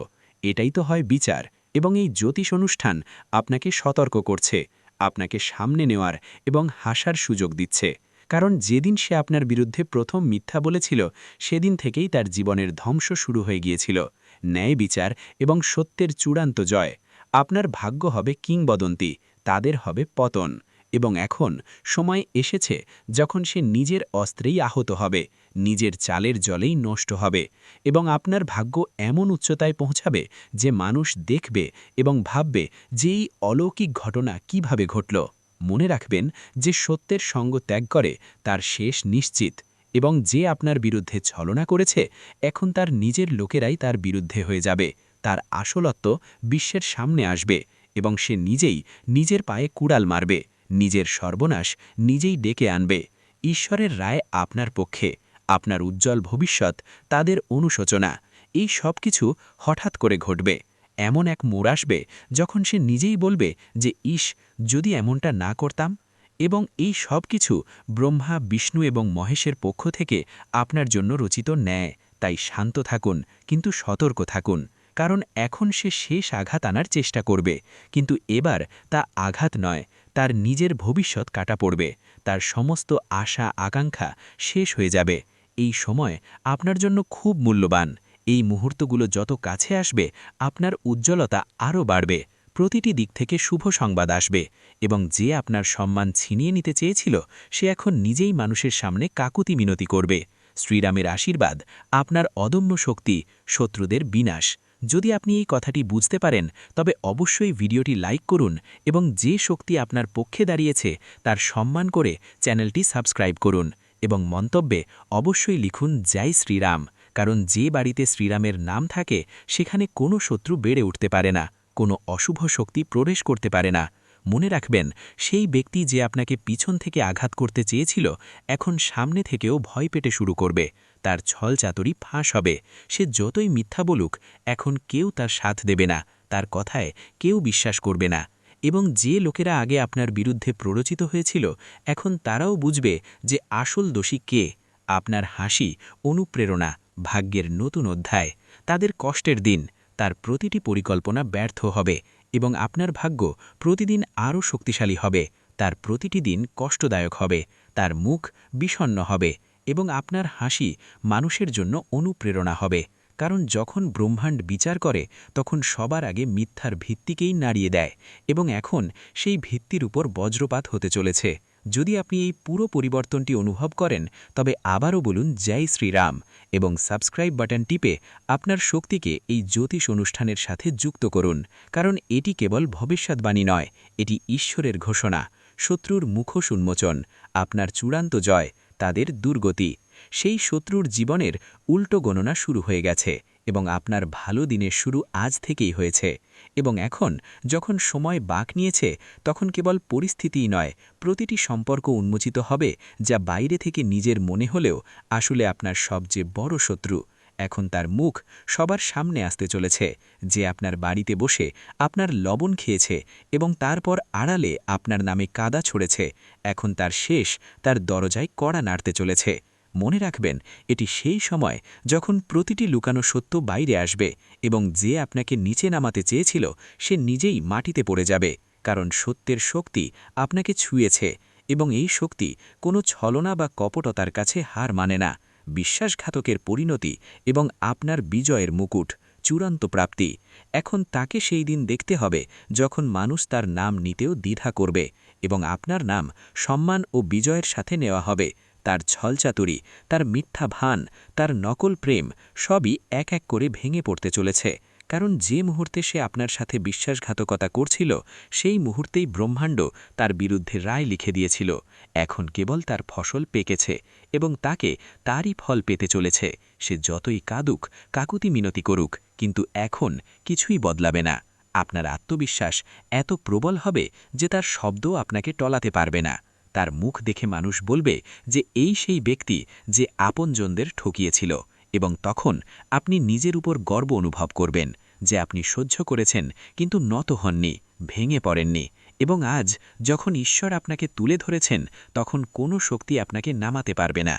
Speaker 2: এটাই তো হয় বিচার, এবং এই জ্যোতিষ অনুষ্ঠান আপনাকে সতর্ক করছে, আপনাকে সামনে নেওয়ার এবং হাসার সুযোগ দিচ্ছে। কারণ যেদিন সে আপনার বিরুদ্ধে প্রথম মিথ্যা বলেছিল, সেদিন থেকেই তার জীবনের ধ্বংস শুরু হয়ে গিয়েছিল। ন্যায় বিচার এবং সত্যের চূড়ান্ত জয়। আপনার ভাগ্য হবে কিংবদন্তি, তাদের হবে পতন। এবং এখন সময় এসেছে যখন সে নিজের অস্ত্রেই আহত হবে, নিজের চালের জলেই নষ্ট হবে, এবং আপনার ভাগ্য এমন উচ্চতায় পৌঁছাবে যে মানুষ দেখবে এবং ভাববে যে এই অলৌকিক ঘটনা কিভাবে ঘটল। মনে রাখবেন যে সত্যের সঙ্গ ত্যাগ করে তার শেষ নিশ্চিত, এবং যে আপনার বিরুদ্ধে ছলনা করেছে এখন তার নিজের লোকেরাই তার বিরুদ্ধে হয়ে যাবে, তার আসলত্ব বিশ্বের সামনে আসবে, এবং সে নিজেই নিজের পায়ে কুড়াল মারবে, নিজের সর্বনাশ নিজেই ডেকে আনবে। ঈশ্বরের রায় আপনার পক্ষে, আপনার উজ্জ্বল ভবিষ্যৎ তাদের অনুশোচনা। এই সব কিছু হঠাৎ করে ঘটবে, এমন এক মোড় আসবে যখন সে নিজেই বলবে যে ইস, যদি এমনটা না করতাম। এবং এই সব কিছু ব্রহ্মা, বিষ্ণু এবং মহেশের পক্ষ থেকে আপনার জন্য রচিত ন্যায়। তাই শান্ত থাকুন, কিন্তু সতর্ক থাকুন, কারণ এখন সে শেষ আঘাত আনার চেষ্টা করবে, কিন্তু এবার তা আঘাত নয়, তার নিজের ভবিষ্যৎ কাটা পড়বে, তার সমস্ত আশা আকাঙ্ক্ষা শেষ হয়ে যাবে। এই সময় আপনার জন্য খুব মূল্যবান। এই মুহূর্তগুলো যত কাছে আসবে আপনার উজ্জ্বলতা আরও বাড়বে, প্রতিটি দিক থেকে শুভ সংবাদ আসবে, এবং যে আপনার সম্মান ছিনিয়ে নিতে চেয়েছিল সে এখন নিজেই মানুষের সামনে কাকুতি মিনতি করবে। শ্রীরামের আশীর্বাদ, আপনার অদম্য শক্তি, শত্রুদের বিনাশ। যদি আপনি এই কথাটি বুঝতে পারেন তবে অবশ্যই ভিডিওটি লাইক করুন, এবং যে শক্তি আপনার পক্ষে দাঁড়িয়েছে তার সম্মান করে চ্যানেলটি সাবস্ক্রাইব করুন, এবং মন্তব্যে অবশ্যই লিখুন জয় শ্রীরাম, কারণ যে বাড়িতে শ্রীরামের নাম থাকে সেখানে কোনো শত্রু বেড়ে উঠতে পারে না, কোনো অশুভ শক্তি প্রবেশ করতে পারে না। মনে রাখবেন, সেই ব্যক্তি যে আপনাকে পিছন থেকে আঘাত করতে চেয়েছিল এখন সামনে থেকেও ভয় পেতে শুরু করবে, তার ছলচাতুরি ফাঁস হবে। সে যতই মিথ্যা বলুক এখন কেউ তার সাথ দেবে না, তার কথায় কেউ বিশ্বাস করবে না। এবং যে লোকেরা আগে আপনার বিরুদ্ধে প্ররোচিত হয়েছিল এখন তারাও বুঝবে যে আসল দোষী কে। আপনার হাসি অনুপ্রেরণা, ভাগ্যের নতুন অধ্যায়। তাদের কষ্টের দিন, তার প্রতিটি পরিকল্পনা ব্যর্থ হবে, এবং আপনার ভাগ্য প্রতিদিন আরও শক্তিশালী হবে, তার প্রতিটি দিন কষ্টদায়ক হবে, তার মুখ বিষণ্ণ হবে, এবং আপনার হাসি মানুষের জন্য অনুপ্রেরণা হবে। কারণ যখন ব্রহ্মাণ্ড বিচার করে তখন সবার আগে মিথ্যার ভিত্তিকেই নাড়িয়ে দেয়, এবং এখন সেই ভিত্তির উপর বজ্রপাত হতে চলেছে। যদি আপনি এই পুরো পরিবর্তনটি অনুভব করেন তবে আবারও বলুন জয় শ্রীরাম, এবং সাবস্ক্রাইব বাটন টিপে আপনার শক্তিকে এই জ্যোতিষ অনুষ্ঠানের সাথে যুক্ত করুন, কারণ এটি কেবল ভবিষ্যৎবাণী নয়, এটি ঈশ্বরের ঘোষণা। শত্রুর মুখোশ উন্মোচন, আপনার চূড়ান্ত জয়, তাদের দুর্গতি। সেই শত্রুর জীবনের উল্টো গণনা শুরু হয়ে গেছে, এবং আপনার ভালো দিনের শুরু আজ থেকেই হয়েছে। এবং এখন যখন সময় বাঁক নিয়েছে তখন কেবল পরিস্থিতিই নয়, প্রতিটি সম্পর্ক উন্মোচিত হবে যা বাইরে থেকে নিজের মনে হলেও আসলে আপনার সবচেয়ে বড় শত্রু। এখন তার মুখ সবার সামনে আসতে চলেছে, যে আপনার বাড়িতে বসে আপনার লবণ খেয়েছে এবং তারপর আড়ালে আপনার নামে কাদা ছড়েছে, এখন তার শেষ তার দরজায় কড়া নাড়তে চলেছে। মনে রাখবেন, এটি সেই সময় যখন প্রতিটি লুকানো সত্য বাইরে আসবে, এবং যে আপনাকে নিচে নামাতে চেয়েছিল সে নিজেই মাটিতে পড়ে যাবে, কারণ সত্যের শক্তি আপনাকে ছুঁয়েছে, এবং এই শক্তি কোনো ছলনা বা কপটতার কাছে হার মানে না। বিশ্বাসঘাতকের পরিণতি এবং আপনার বিজয়ের মুকুট, চূড়ান্ত প্রাপ্তি। এখন তাকে সেই দিন দেখতে হবে যখন মানুষ তার নাম নিতেও দ্বিধা করবে, এবং আপনার নাম সম্মান ও বিজয়ের সাথে নেওয়া হবে। তার ছলচাতুরি, তার মিথ্যা ভান, তার নকল প্রেম সবই এক এক করে ভেঙে পড়তে চলেছে, কারণ যে মুহূর্তে সে আপনার সাথে বিশ্বাসঘাতকতা করছিল সেই মুহূর্তেই ব্রহ্মাণ্ড তার বিরুদ্ধে রায় লিখে দিয়েছিল। এখন কেবল তার ফসল পেকেছে, এবং তাকে তারই ফল পেতে চলেছে। সে যতই কাঁদুক, কাকুতি মিনতি করুক, কিন্তু এখন কিছুই বদলাবে না। আপনার আত্মবিশ্বাস এত প্রবল হবে যে তার শব্দও আপনাকে টলাতে পারবে না। তার মুখ দেখে মানুষ বলবে যে এই সেই ব্যক্তি যে আপনজনদের ঠকিয়েছিল, এবং তখন আপনি নিজের উপর গর্ব অনুভব করবেন যে আপনি সহ্য করেছেন কিন্তু নত হননি, ভেঙে পড়েননি। এবং আজ যখন ঈশ্বর আপনাকে তুলে ধরেছেন, তখন কোনো শক্তি আপনাকে নামাতে পারবে না।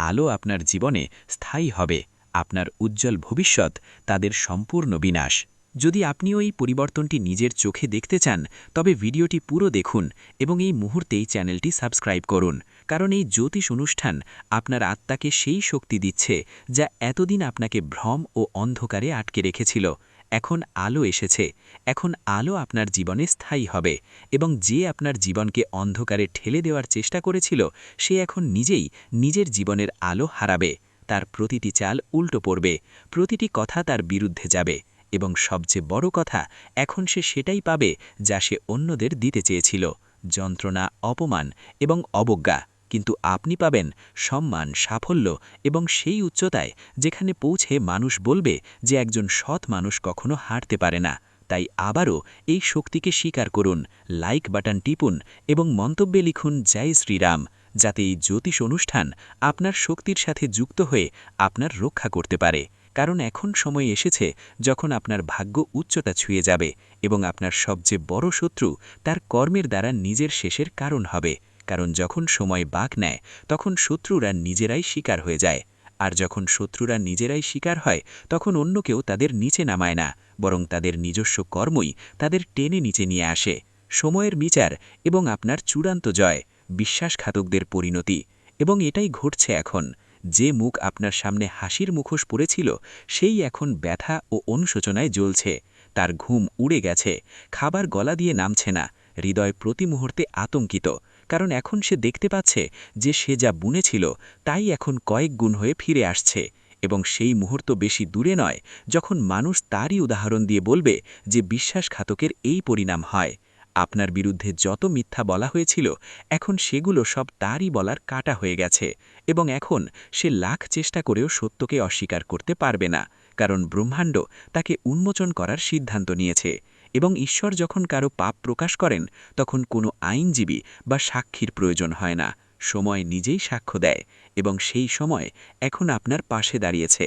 Speaker 2: আলো আপনার জীবনে স্থায়ী হবে, আপনার উজ্জ্বল ভবিষ্যৎ তাদের সম্পূর্ণ বিনাশ। যদি আপনিও এই পরিবর্তনটি নিজের চোখে দেখতে চান, তবে ভিডিওটি পুরো দেখুন এবং এই মুহূর্তেই চ্যানেলটি সাবস্ক্রাইব করুন, কারণ এই জ্যোতিষ অনুষ্ঠান আপনার আত্মাকে সেই শক্তি দিচ্ছে যা এতদিন আপনাকে ভ্রম ও অন্ধকারে আটকে রেখেছিল। এখন আলো এসেছে, এখন আলো আপনার জীবনে স্থায়ী হবে এবং যে আপনার জীবনকে অন্ধকারে ঠেলে দেওয়ার চেষ্টা করেছিল, সে এখন নিজেই নিজের জীবনের আলো হারাবে। তার প্রতিটি চাল উল্টো পড়বে, প্রতিটি কথা তার বিরুদ্ধে যাবে এবং সবচেয়ে বড় কথা, এখন সে সেটাই পাবে যা সে অন্যদের দিতে চেয়েছিল, যন্ত্রণা, অপমান এবং অবজ্ঞা। কিন্তু আপনি পাবেন সম্মান, সাফল্য এবং সেই উচ্চতায় যেখানে পৌঁছে মানুষ বলবে যে একজন সৎ মানুষ কখনো হারতে পারে না। তাই আবারও এই শক্তিকে স্বীকার করুন, লাইক বাটন টিপুন এবং মন্তব্যে লিখুন জয় শ্রীরাম, যাতে এই জ্যোতিষ অনুষ্ঠান আপনার শক্তির সাথে যুক্ত হয়ে আপনার রক্ষা করতে পারে। কারণ এখন সময় এসেছে যখন আপনার ভাগ্য উচ্চতা ছুঁয়ে যাবে এবং আপনার সবচেয়ে বড় শত্রু তার কর্মের দ্বারা নিজের শেষের কারণ হবে। কারণ যখন সময় বাঁক নেয়, তখন শত্রুরা নিজেরাই শিকার হয়ে যায়। আর যখন শত্রুরা নিজেরাই শিকার হয়, তখন অন্য কেউ তাদের নিচে নামায় না, বরং তাদের নিজস্ব কর্মই তাদের টেনে নিচে নিয়ে আসে। সময়ের বিচার এবং আপনার চূড়ান্ত জয়, বিশ্বাসঘাতকদের পরিণতি। এবং এটাই ঘটছে এখন। যে মুখ আপনার সামনে হাসির মুখোশ পড়েছিল, সেই এখন ব্যথা ও অনুশোচনায় জ্বলছে। তার ঘুম উড়ে গেছে, খাবার গলা দিয়ে নামছে না, হৃদয় প্রতি মুহূর্তে আতঙ্কিত। কারণ এখন সে দেখতে পাচ্ছে যে সে যা বুনেছিল তাই এখন কয়েক গুণ হয়ে ফিরে আসছে। এবং সেই মুহূর্ত বেশি দূরে নয় যখন মানুষ তারই উদাহরণ দিয়ে বলবে যে বিশ্বাসঘাতকের এই পরিণাম হয়। আপনার বিরুদ্ধে যত মিথ্যা বলা হয়েছিল, এখন সেগুলো সব তারই বলার কাটা হয়ে গেছে। এবং এখন সে লাখ চেষ্টা করেও সত্যকে অস্বীকার করতে পারবে না, কারণ ব্রহ্মাণ্ড তাকে উন্মোচন করার সিদ্ধান্ত নিয়েছে। এবং ঈশ্বর যখন কারো পাপ প্রকাশ করেন, তখন কোনো আইনজীবী বা সাক্ষীর প্রয়োজন হয় না, সময় নিজেই সাক্ষ্য দেয়। এবং সেই সময় এখন আপনার পাশে দাঁড়িয়েছে।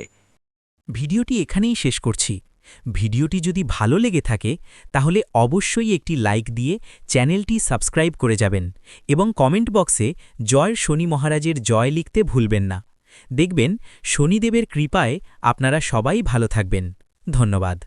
Speaker 1: ভিডিওটি এখানেই শেষ করছি। ভিডিওটি যদি ভালো লেগে থাকে তাহলে অবশ্যই একটি লাইক দিয়ে চ্যানেলটি সাবস্ক্রাইব করে যাবেন এবং কমেন্ট বক্সে জয় শনি মহারাজের জয় লিখতে ভুলবেন না। দেখবেন শনিদেবের কৃপায় আপনারা সবাই ভালো থাকবেন। ধন্যবাদ।